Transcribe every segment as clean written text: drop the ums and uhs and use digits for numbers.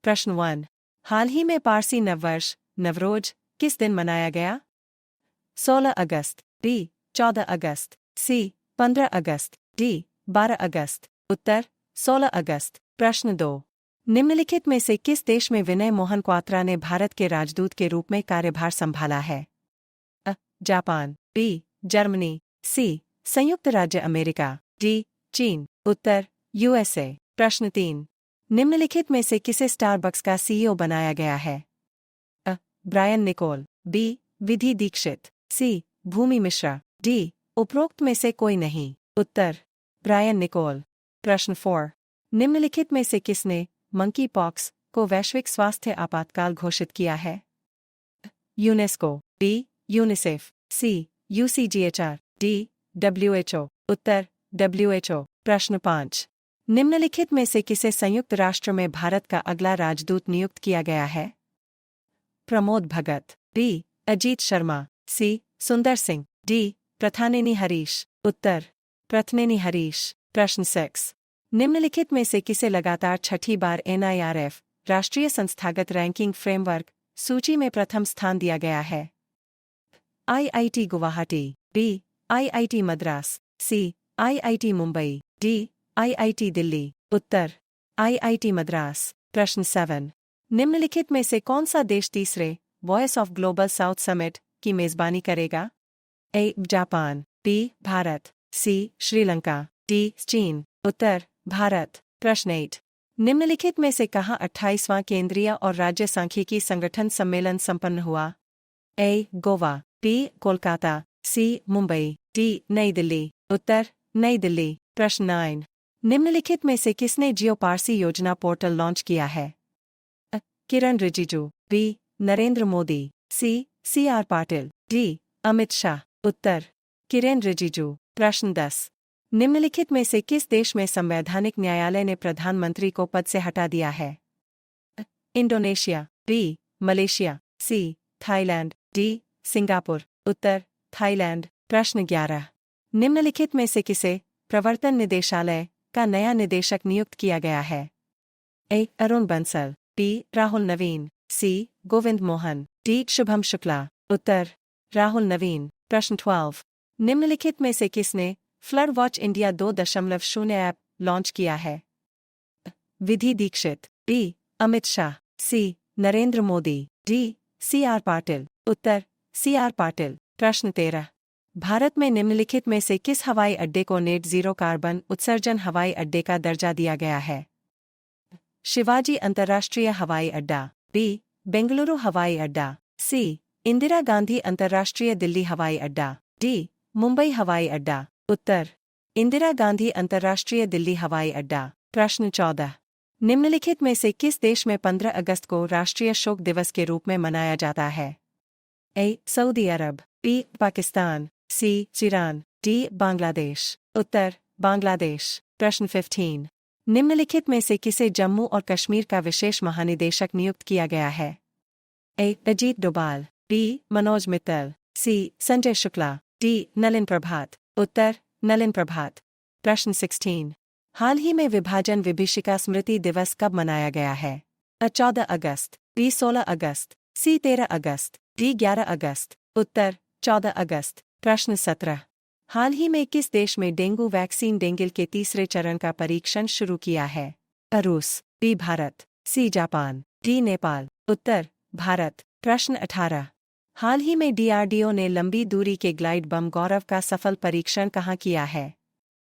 प्रश्न 1। हाल ही में पारसी नववर्ष नवरोज किस दिन मनाया गया? 16 अगस्त, बी 14 अगस्त, सी 15 अगस्त, डी 12 अगस्त। उत्तर 16 अगस्त। प्रश्न 2। निम्नलिखित में से किस देश में विनय मोहन क्वात्रा ने भारत के राजदूत के रूप में कार्यभार संभाला है? अ. जापान, बी जर्मनी, सी संयुक्त राज्य अमेरिका, डी चीन। उत्तर यूएसए। प्रश्न 3। निम्नलिखित में से किसे स्टारबक्स का सीईओ बनाया गया है? अ. ब्रायन निकोल, बी विधि दीक्षित, सी भूमि मिश्रा, डी उपरोक्त में से कोई नहीं। उत्तर ब्रायन निकोल। प्रश्न 4। निम्नलिखित में से किसने मंकी पॉक्स को वैश्विक स्वास्थ्य आपातकाल घोषित किया है? UNESCO, B UNICEF, C UCGHR, D WHO. उत्तर डब्ल्यूएचओ। प्रश्न 5। निम्नलिखित में से किसे संयुक्त राष्ट्र में भारत का अगला राजदूत नियुक्त किया गया है? प्रमोद भगत, बी अजीत शर्मा, सी सुंदर सिंह, डी प्रथानेनी हरीश। उत्तर प्रथनेनी हरीश। प्रश्न 6। निम्नलिखित में से किसे लगातार छठी बार एनआईआरएफ राष्ट्रीय संस्थागत रैंकिंग फ्रेमवर्क सूची में प्रथम स्थान दिया गया है? IIT Guwahati, B IIT Madras, C IIT Mumbai, D IIT Delhi. उत्तर आईआईटी मद्रास। प्रश्न 7। निम्नलिखित में से कौन सा देश तीसरे voice of global south summit की मेजबानी करेगा? A Japan, B Bharat, C Sri Lanka, D चीन। उत्तर भारत। प्रश्न 8। निम्नलिखित में से कहाँ 28वां केंद्रीय और राज्य सांख्यिकी संगठन सम्मेलन संपन्न हुआ? ए गोवा, बी कोलकाता, सी मुंबई, डी नई दिल्ली। उत्तर नई दिल्ली। प्रश्न 9। निम्नलिखित में से किसने जियो पारसी योजना पोर्टल लॉन्च किया है? Kiren Rijiju, B Narendra Modi, C R Patil, D Amit Shah. उत्तर किरण रिजिजू। प्रश्न 10। निम्नलिखित में से किस देश में संवैधानिक न्यायालय ने प्रधानमंत्री को पद से हटा दिया है? Indonesia, B Malaysia, C Thailand, D Singapore. उत्तर थाईलैंड। प्रश्न 11। निम्नलिखित में से किसे प्रवर्तन निदेशालय का नया निदेशक नियुक्त किया गया है? A Arun Bansal, B Rahul Naveen, C Govind Mohan, D Shubham Shukla. उत्तर राहुल नवीन। प्रश्न 12। निम्नलिखित में से किसने flood watch India 2.0 app launch किया है? Vidhi Dixit, B Amit Shah, C Narendra Modi, D C R Patil. उत्तर सी आर पाटिल। प्रश्न 13। भारत में निम्नलिखित में से किस हवाई अड्डे को नेट जीरो कार्बन उत्सर्जन हवाई अड्डे का दर्जा दिया गया है? शिवाजी अंतर्राष्ट्रीय हवाई अड्डा, बी बेंगलुरु हवाई अड्डा, सी इंदिरा गांधी अंतर्राष्ट्रीय दिल्ली हवाई अड्डा, डी मुंबई हवाई अड्डा। उत्तर इंदिरा गांधी अंतर्राष्ट्रीय दिल्ली हवाई अड्डा। प्रश्न 14। निम्नलिखित में से किस देश में 15 अगस्त को राष्ट्रीय शोक दिवस के रूप में मनाया जाता है? ए सऊदी अरब, बी पाकिस्तान, सी ईरान, डी बांग्लादेश। उत्तर बांग्लादेश। प्रश्न 15। निम्नलिखित में से किसे जम्मू और कश्मीर का विशेष महानिदेशक नियुक्त किया गया है? ए अजीत डोभाल, बी मनोज मित्तल, सी संजय शुक्ला, डी नलिन प्रभात। उत्तर नलिन प्रभात। प्रश्न 16। हाल ही में विभाजन विभीषिका स्मृति दिवस कब मनाया गया है? अ 14 अगस्त, बी 16 अगस्त, सी 13 अगस्त, डी 11 अगस्त। उत्तर 14 अगस्त। प्रश्न 17। हाल ही में किस देश में डेंगू वैक्सीन डेंगिल के तीसरे चरण का परीक्षण शुरू किया है? अ रूस, B Bharat, C Japan, D Nepal. उत्तर भारत। प्रश्न 18। हाल ही में डीआरडीओ ने लंबी दूरी के ग्लाइड बम गौरव का सफल परीक्षण कहाँ किया है?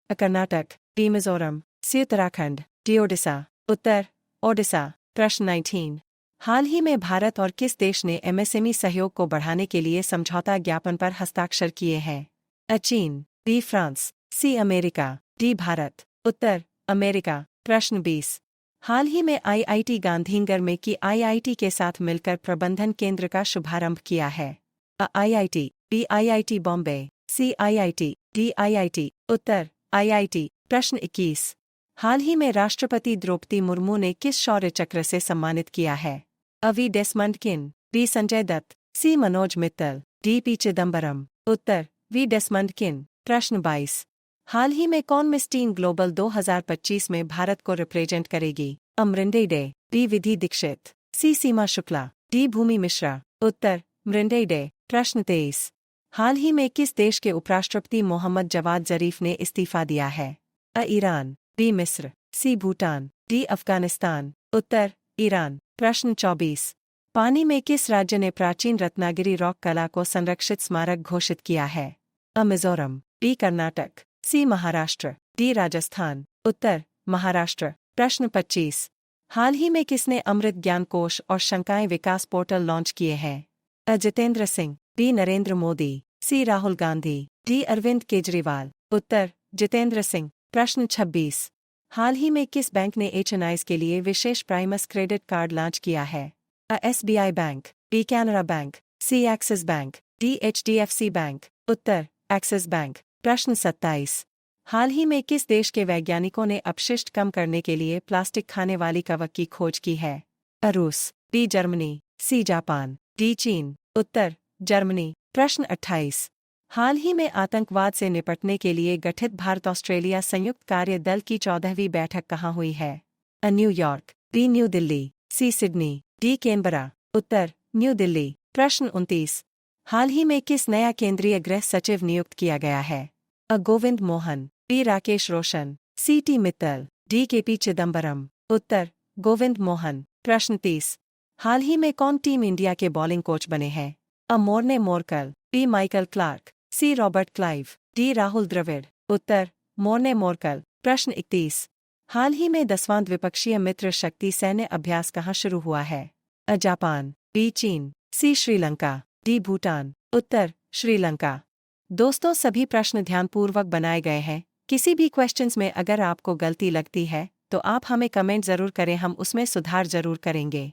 अ कर्नाटक, बी मिजोरम, सी उत्तराखंड, डी ओडिशा। उत्तर ओडिशा। प्रश्न 19। हाल ही में भारत और किस देश ने एमएसएमई सहयोग को बढ़ाने के लिए समझौता ज्ञापन पर हस्ताक्षर किए हैं? अ चीन, B France, C America, D Bharat. उत्तर अमेरिका। प्रश्न 20। हाल ही में आईआईटी गांधीनगर में की आईआईटी के साथ मिलकर प्रबंधन केंद्र का शुभारंभ किया है? अ आईआईटी, बी आईआईटी बॉम्बे, सी आईआईटी, डी आईआईटी। उत्तर आईआईटी। प्रश्न 21। हाल ही में राष्ट्रपति द्रौपदी मुर्मू ने किस शौर्य चक्र से सम्मानित किया है? अ V Desmond Kin, B Sanjay Dutt, C Manoj Mittal, D P Chidambaram. उत्तर वी डेसमंड किन। प्रश्न 22। हाल ही में कौन मिस टीन ग्लोबल 2025 में भारत को रिप्रेजेंट करेगी? अमरिंदर डे, डी विधि दीक्षित, सी सीमा शुक्ला, डी भूमि मिश्रा। उत्तर मृण्मयी डे। प्रश्न 23। हाल ही में किस देश के उपराष्ट्रपति मोहम्मद जवाद जरीफ ने इस्तीफा दिया है? अ ईरान, बी मिस्र, सी भूटान, डी अफगानिस्तान। उत्तर ईरान। प्रश्न 24। पानी में किस राज्य ने प्राचीन रत्नागिरी रॉक कला को संरक्षित स्मारक घोषित किया है? अ मिजोरम, बी कर्नाटक, सी महाराष्ट्र, डी राजस्थान। उत्तर महाराष्ट्र। प्रश्न 25। हाल ही में किसने अमृत ज्ञान कोश और शंकाएं विकास पोर्टल लॉन्च किए हैं? अ जितेंद्र सिंह, बी नरेंद्र मोदी, सी राहुल गांधी, डी अरविंद केजरीवाल। उत्तर जितेंद्र सिंह। प्रश्न 26। हाल ही में किस बैंक ने HNIs के लिए विशेष प्राइमस क्रेडिट कार्ड लॉन्च किया है? अ SBI bank, B Canara bank, C Axis bank, D HDFC bank. उत्तर एक्सिस बैंक। प्रश्न 27। हाल ही में किस देश के वैज्ञानिकों ने अपशिष्ट कम करने के लिए प्लास्टिक खाने वाली कवक की खोज की है? अ रूस, B Germany, C Japan, D चीन। उत्तर जर्मनी। प्रश्न 28। हाल ही में आतंकवाद से निपटने के लिए गठित भारत ऑस्ट्रेलिया संयुक्त कार्य दल की 14वीं बैठक कहाँ हुई है? अ New York, B New Delhi, C Sydney, D Canberra. उत्तर न्यू दिल्ली। प्रश्न 29। हाल ही में किस नया केंद्रीय गृह सचिव नियुक्त किया गया है? अ Govind Mohan, B Rakesh Roshan, C T Mittal, D KP Chidambaram. उत्तर गोविंद मोहन। प्रश्न 30। हाल ही में कौन टीम इंडिया के बॉलिंग कोच बने हैं? अ Morne Morkel, B Michael Clarke, C Robert Clive, D Rahul Dravid. उत्तर मोर्ने मोरकल। प्रश्न 31। हाल ही में 10वां द्विपक्षीय मित्र शक्ति सैन्य अभ्यास कहाँ शुरू हुआ है? अ जापान, बी चीन, सी श्रीलंका, डी भूटान। उत्तर श्रीलंका। दोस्तों सभी प्रश्न ध्यानपूर्वक बनाए गए हैं। किसी भी क्वेश्चंस में अगर आपको गलती लगती है तो आप हमें कमेंट जरूर करें, हम उसमें सुधार जरूर करेंगे।